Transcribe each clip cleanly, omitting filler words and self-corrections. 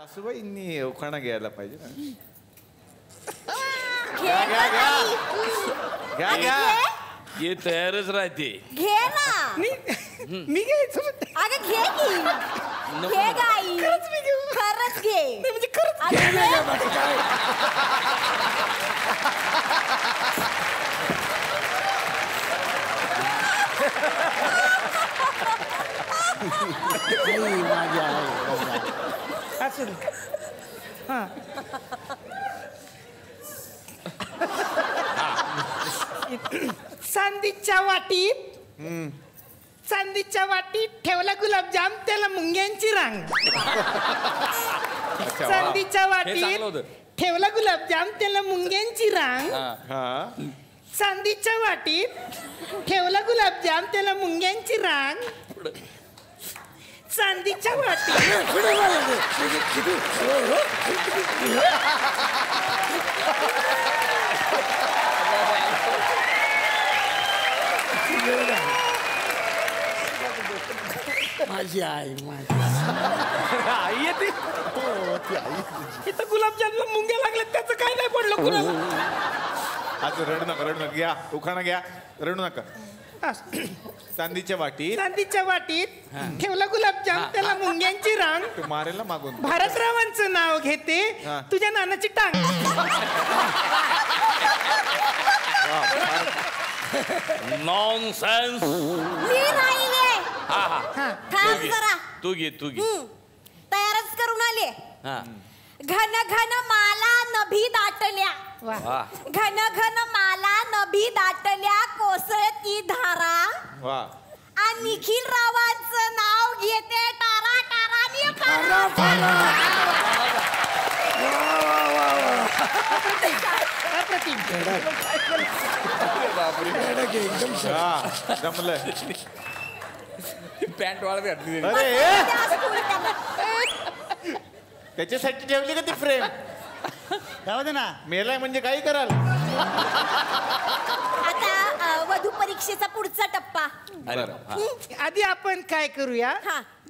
सासूबाईंनी उखाणा घ्यायला पाहिजे ना. घ्या घ्या ये तयारच राहते. घे ना. मी घ्यायचं. अगं घे की. घे गाई. खरंच मी घेऊ. खरंच घे. म्हणजे खरंच चांदीच्या वाटीत ठेवला गुलाबजाम त्याला मुंग्यांची रांग. चांदीच्या वाटीत ठेवला गुलाबजाम त्याला मुंग्यांची रांग. चांदीच्या वाटीत ठेवला गुलाबजाम त्याला मुंग्यांची रांग. चांदीच्या वाटीत माझी आई येते. इथं गुलाबजामला मुंग्या लागल्या त्याचं काय नाही पडलं कुणाला. आज रडू नका घ्या उखाणा घ्या. रडू नका. चांदीच्या वाटीत ठेवला गुलाबजाम त्याला मुंग्यांची रांग. तू मारेल ना मागून. भारतरावांचं नाव घेते तुझ्या नानाची टांग. नॉनसेन्स. मी नाही घे. थांब जरा. तू घे. तयारच करून आले. घन घन माला नभी दाटल्या. घन घन माला नभी दाटल्या कोसळती धारा. आणि निखिल रावांचं नाव घेते टारा टारा. जमलं. पॅन्ट वाळत घातली. त्याच्यासाठी ठेवली का ती फ्रेम. जाऊ दे ना. मेलाय म्हणजे काही कराल. आता वधू परीक्षेचा पुढचा टप्पा. आधी आपण काय करूया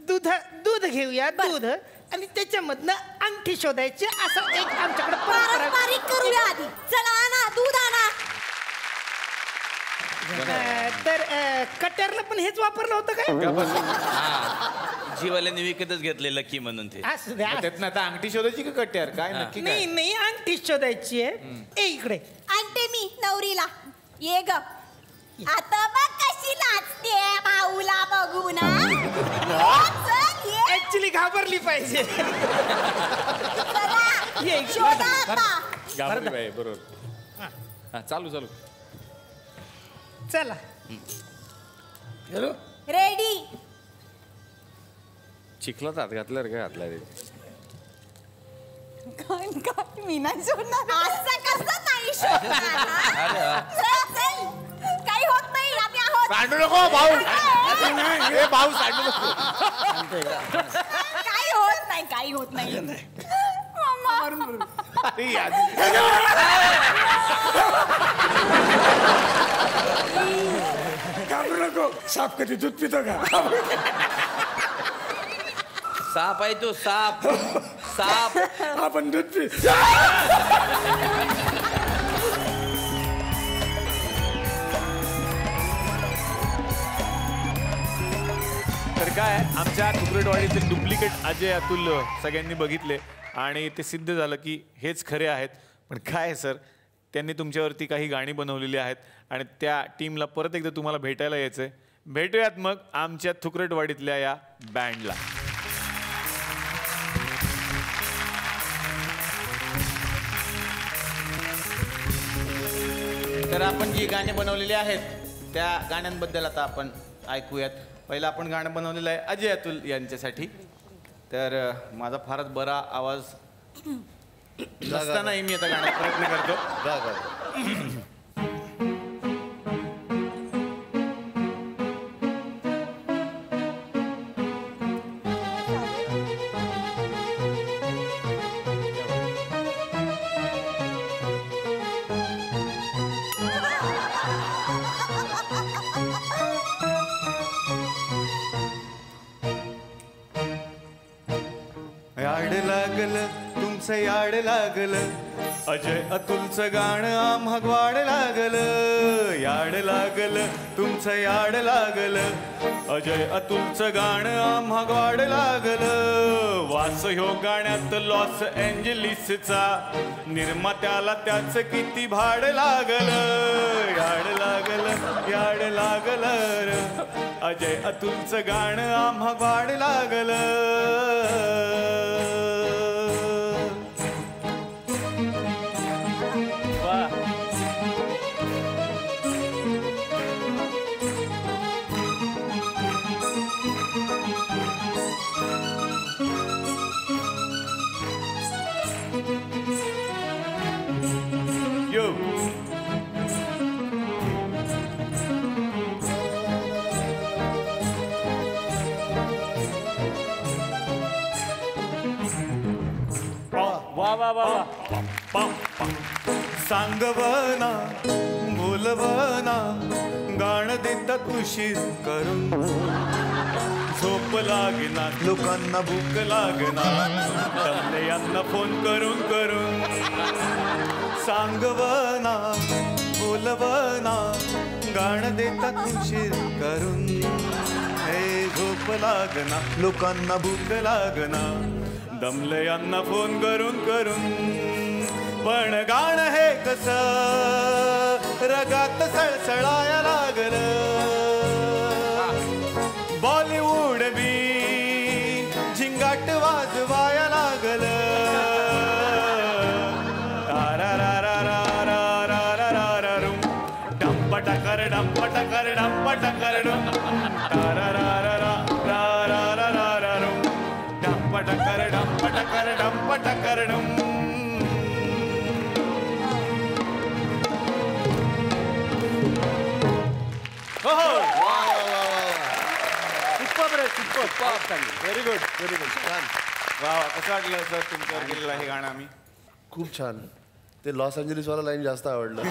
दूध घेऊया. दूध आणि त्याच्यामधनं अंगठी शोधायची. असं एक आमच्याकडे पारंपरिक करूया आधी. चला आणा दूध आणा. तर कट्यारला पण हेच वापरलं होतं काय. जीवाल्याने विकतच घेतले लकी म्हणून ते. त्यातनं आता अंगठी शोधायची का कट्यार काय नक्की. नाही अंगठी शोधायची आहे. इकडे आणते मी नवरीला. ये ग. आता बघ कशी नाचते भाऊला बघून. ऍक्च्युली घाबरली पाहिजे. शोधा आता. बरोबर. चालू चला. रेडी. चिखलात हात घातला रे. काय घातला रे. काय मी नाही शोधणार. असं कसं नाही शोधणार. काही होत नाही. आम्ही आहोत. सांडू नको भाऊ. भाऊ सांडू नको. काही होत नाही. घाबरू नको. साप कधी दूध पितो का. साप आहे तो. साप आपण दूध पी. तर काय आमच्या कुकरेटवाडीचे डुप्लिकेट अजय अतुल सगळ्यांनी बघितले आणि ते सिद्ध झालं की हेच खरे आहेत. पण काय सर त्यांनी तुमच्यावरती काही गाणी बनवलेली आहेत आणि त्या टीमला परत एकदा तुम्हाला भेटायला यायचंय. भेटूयात मग आमच्या थुकरेटवाडीतल्या या बँडला. तर आपण जी गाणी बनवलेली आहेत त्या गाण्यांबद्दल आता आपण ऐकूयात. पहिलं आपण गाणं बनवलेलं आहे अजय अतुल यांच्यासाठी. तर माझा फारच बरा आवाज नसतानाही मी आता गाण्याचा प्रयत्न करतो. लागलं तुमचं याड लागलं अजय अतुलचं गाणं आम्हा ग्वाड लागलं याड लागलं तुमचं याड लागलं अजय अतुलचं गाणं आम्हा ग्वाड लागलं वास ह्यो गाण्यात लॉस एंजलिसचा निर्मात्याला त्याचं किती भाड लागलं याड लागलं अजय अतुलचं गाणं आम्हा ग्वाड लागलं सांगवना बोलवना गाणं देतात उशीर करून झोप लागना लोकांना भूक लागना यांना फोन करून करून सांगवना बोलवना गाणं देतात उशीर करून हे झोप लागना लोकांना भूक लागना दमले यांना फोन करून करून पण गाणं हे कसं रगात सळसळाया लागलं बॉलिवूड बी झिंगाट वाजवाया लागलं डंपटकर डंपटकर डंपटकर डंपटकर डंपटकर डंपटकर व्हेरी गुड छान वा कसं वाटलं सर तुमच्यावर गेलेलं आहे गाणं आम्ही खूप छान ते लॉस एंजलिसवाला लाईन जास्त आवडलं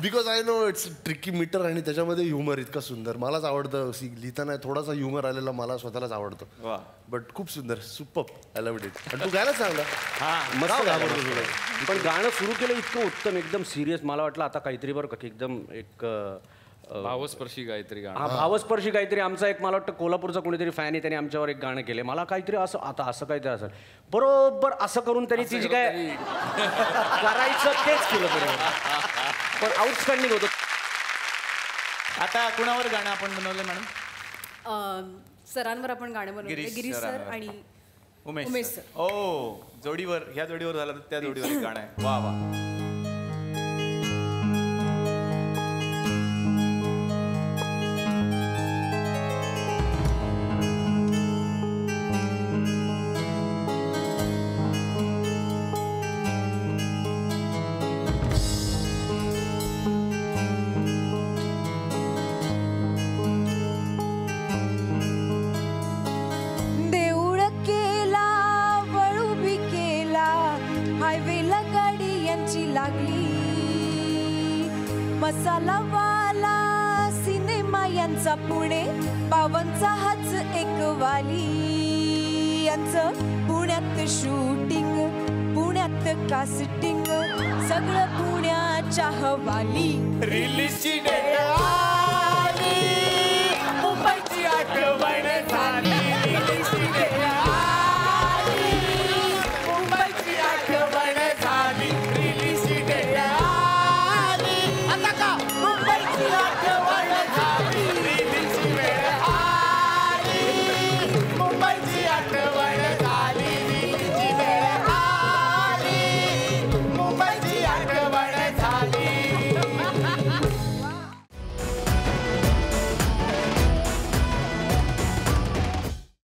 because I know it's tricky metre आणि त्याच्यामध्ये ह्युमर इतकं सुंदर मलाच आवडतं लिहिताना थोडासा ह्युमर आलेला मला स्वतःलाच आवडतं बट खूप सुंदर सुपर आय लव्ह इट आणि तू गायला चांगला मस्त आवडतं पण गाणं सुरू केलं इतकं उत्तम एकदम सिरियस मला वाटलं आता काहीतरी बरं का एकदम एक भावस्पर्शी काहीतरी गाणं हा भावस्पर्शी काहीतरी आमचा एक मला वाटतं कोल्हापूरचा कोणीतरी फॅन आहे त्याने आमच्यावर एक गाणं केले मला काहीतरी असं आता असं काहीतरी असेल बरोबर असं करून त्यांनी ती जी काय करायचं तेच केलं बरोबर पण आउटस्टँडिंग होतं आता कुणावर गाणं आपण बनवलं मॅडम सरांवर आपण गाणं बनवलं गिरीश सर आणि उमेश सर ओ जोडीवर ह्या जोडीवर झालं तर त्या जोडीवर एक गाणं आहे वा वा मसाला वाला सिनेमा यांचा पुणे पावनचा हाच एक वाली यांचं पुण्यात शूटिंग पुण्यात कास्टिंग सगळं पुण्याच्या हवाली रिलीजची डेट आली मुंबईची आठवण